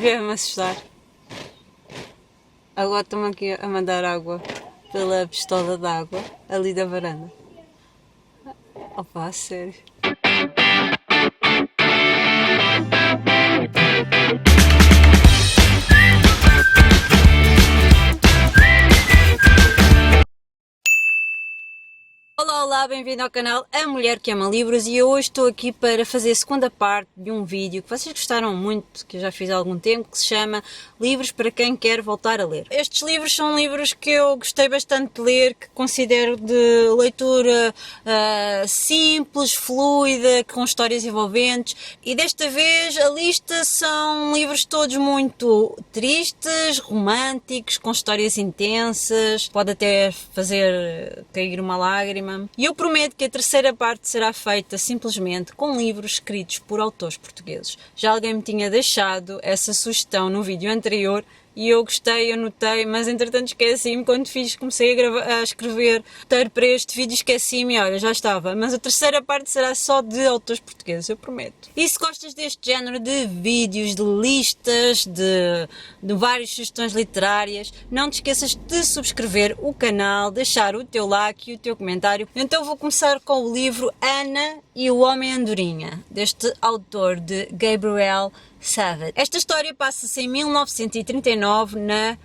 Veio-me assustar. Agora estão aqui a mandar água pela pistola d'água ali da varanda. Opa, a sério. Olá, olá, bem-vindo ao canal A Mulher que Ama Livros e eu hoje estou aqui para fazer a segunda parte de um vídeo que vocês gostaram muito, que eu já fiz há algum tempo, que se chama Livros para quem quer voltar a ler. Estes livros são livros que eu gostei bastante de ler, que considero de leitura simples, fluida, com histórias envolventes, e desta vez a lista são livros todos muito tristes, românticos, com histórias intensas, pode até fazer cair uma lágrima. E eu prometo que a terceira parte será feita simplesmente com livros escritos por autores portugueses. Já alguém me tinha deixado essa sugestão no vídeo anterior e eu gostei, anotei, mas entretanto esqueci-me quando comecei a escrever roteiro para este vídeo, esqueci-me, olha, já estava. Mas a terceira parte será só de autores portugueses, eu prometo. E se gostas deste género de vídeos, de listas, de várias sugestões literárias, não te esqueças de subscrever o canal, deixar o teu like e o teu comentário. Então vou começar com o livro Ana e o Homem Andorinha, deste autor de Gabriel Savage. Esta história passa-se em 1939 na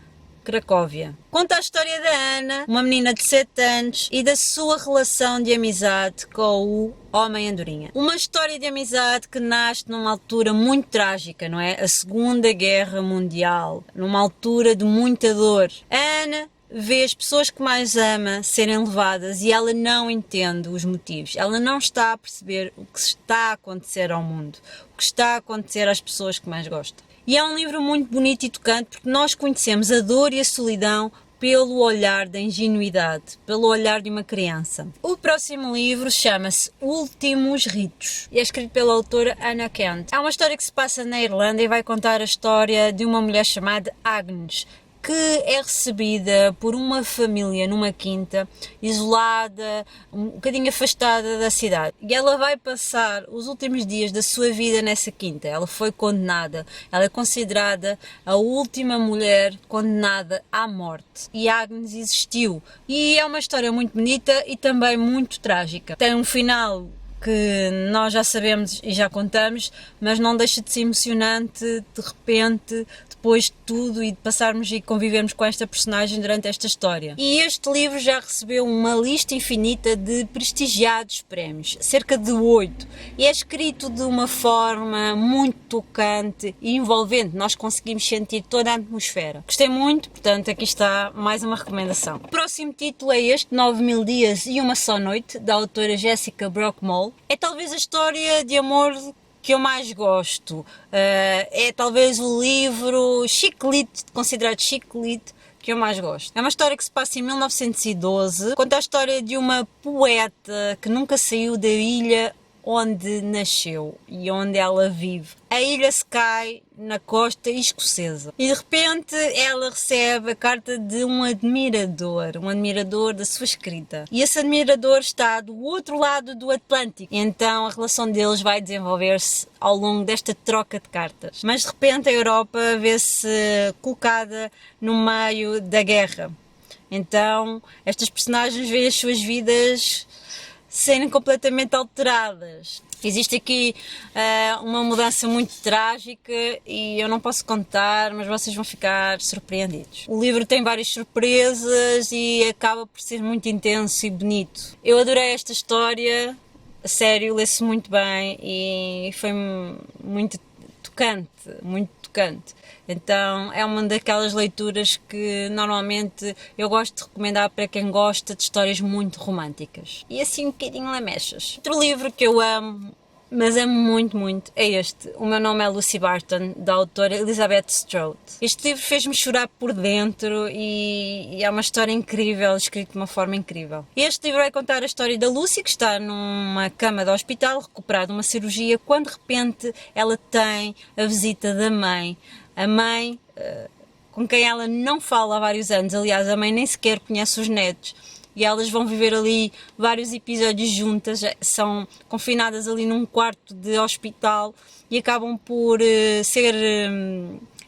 Cracóvia. Conta a história da Ana, uma menina de 7 anos, e da sua relação de amizade com o Homem Andorinha. Uma história de amizade que nasce numa altura muito trágica, não é? A Segunda Guerra Mundial, numa altura de muita dor. A Ana vê as pessoas que mais ama serem levadas e ela não entende os motivos. Ela não está a perceber o que está a acontecer ao mundo, o que está a acontecer às pessoas que mais gosta. E é um livro muito bonito e tocante porque nós conhecemos a dor e a solidão pelo olhar da ingenuidade, pelo olhar de uma criança. O próximo livro chama-se Últimos Ritos e é escrito pela autora Anna Kent. É uma história que se passa na Irlanda e vai contar a história de uma mulher chamada Agnes, que é recebida por uma família numa quinta, isolada, um bocadinho afastada da cidade. E ela vai passar os últimos dias da sua vida nessa quinta. Ela foi condenada, ela é considerada a última mulher condenada à morte. E Agnes existiu. E é uma história muito bonita e também muito trágica. Tem um final que nós já sabemos e já contamos, mas não deixa de ser emocionante de repente, depois de tudo e de passarmos e convivermos com esta personagem durante esta história. E este livro já recebeu uma lista infinita de prestigiados prémios, cerca de 8, e é escrito de uma forma muito tocante e envolvente, nós conseguimos sentir toda a atmosfera. Gostei muito, portanto aqui está mais uma recomendação. O próximo título é este, 9.000 Dias e Uma Só Noite, da autora Jessica Brockmole. É talvez a história de amor que eu mais gosto. É talvez o livro chiclete, considerado chiclete, que eu mais gosto. É uma história que se passa em 1912, conta a história de uma poeta que nunca saiu da ilha onde nasceu e onde ela vive. A ilha se cai na costa escocesa e de repente ela recebe a carta de um admirador da sua escrita, e esse admirador está do outro lado do Atlântico. Então a relação deles vai desenvolver-se ao longo desta troca de cartas, mas de repente a Europa vê-se colocada no meio da guerra. Então estas personagens veem as suas vidas serem completamente alteradas. Existe aqui uma mudança muito trágica e eu não posso contar, mas vocês vão ficar surpreendidos. O livro tem várias surpresas e acaba por ser muito intenso e bonito. Eu adorei esta história, a sério, lê-se muito bem e foi muito tocante, muito tocante. Então é uma daquelas leituras que normalmente eu gosto de recomendar para quem gosta de histórias muito românticas. E assim um bocadinho lamechas. Outro livro que eu amo, mas amo muito, muito, é este. O Meu Nome é Lucy Barton, da autora Elizabeth Strout. Este livro fez-me chorar por dentro e é uma história incrível, escrito de uma forma incrível. Este livro vai contar a história da Lucy, que está numa cama de hospital, recuperada de uma cirurgia, quando de repente ela tem a visita da mãe. A mãe, com quem ela não fala há vários anos, aliás, a mãe nem sequer conhece os netos, e elas vão viver ali vários episódios juntas, são confinadas ali num quarto de hospital e acabam por ser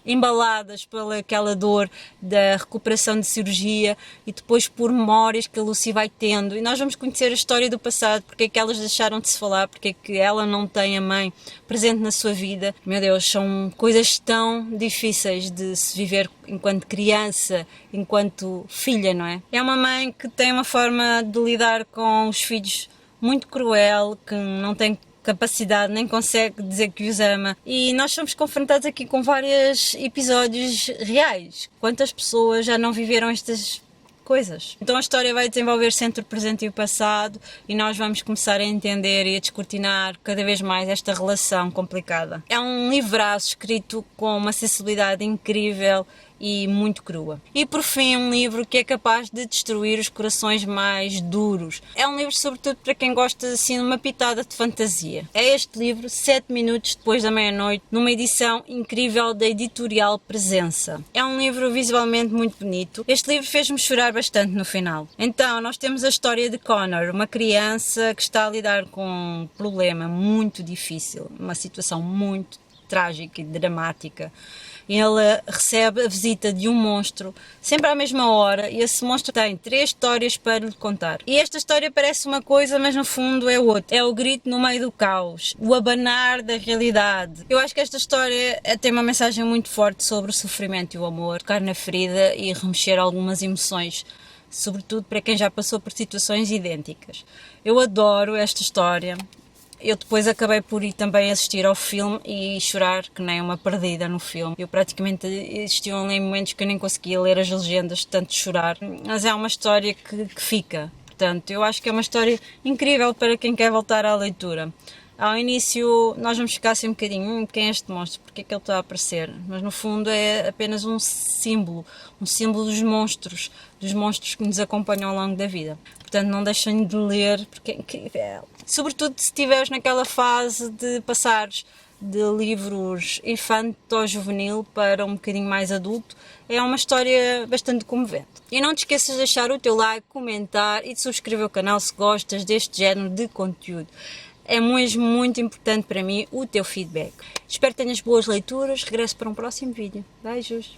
embaladas pelaquela dor da recuperação de cirurgia e depois por memórias que a Lucy vai tendo. E nós vamos conhecer a história do passado, porque é que elas deixaram de se falar, porque é que ela não tem a mãe presente na sua vida. Meu Deus, são coisas tão difíceis de se viver enquanto criança, enquanto filha, não é? É uma mãe que tem uma forma de lidar com os filhos muito cruel, que não tem capacidade, nem consegue dizer que os ama. E nós somos confrontados aqui com vários episódios reais. Quantas pessoas já não viveram estas coisas? Então a história vai desenvolver-se entre o presente e o passado e nós vamos começar a entender e a descortinar cada vez mais esta relação complicada. É um livraço escrito com uma sensibilidade incrível e muito crua. E por fim, um livro que é capaz de destruir os corações mais duros. É um livro sobretudo para quem gosta assim de uma pitada de fantasia. É este livro, 7 minutos depois da meia-noite, numa edição incrível da editorial Presença. É um livro visualmente muito bonito. Este livro fez-me chorar bastante no final. Então, nós temos a história de Connor, uma criança que está a lidar com um problema muito difícil, uma situação muito trágica e dramática. Ele recebe a visita de um monstro, sempre à mesma hora, e esse monstro tem 3 histórias para lhe contar. E esta história parece uma coisa, mas no fundo é outra. É o grito no meio do caos, o abanar da realidade. Eu acho que esta história tem uma mensagem muito forte sobre o sofrimento e o amor, tocar na ferida e remexer algumas emoções, sobretudo para quem já passou por situações idênticas. Eu adoro esta história. Eu depois acabei por ir também assistir ao filme e chorar que nem uma perdida no filme. Eu praticamente existiam ali momentos que eu nem conseguia ler as legendas de tanto chorar. Mas é uma história que fica. Portanto, eu acho que é uma história incrível para quem quer voltar à leitura. Ao início nós vamos ficar assim um bocadinho, quem é este monstro? Porque é que ele está a aparecer? Mas no fundo é apenas um símbolo dos monstros que nos acompanham ao longo da vida. Portanto, não deixem de ler, porque é incrível. Sobretudo se estiveres naquela fase de passares de livros infanto-juvenil para um bocadinho mais adulto, é uma história bastante comovente. E não te esqueças de deixar o teu like, comentar e de subscrever o canal se gostas deste género de conteúdo. É mesmo muito importante para mim o teu feedback. Espero que tenhas boas leituras. Regresso para um próximo vídeo. Beijos!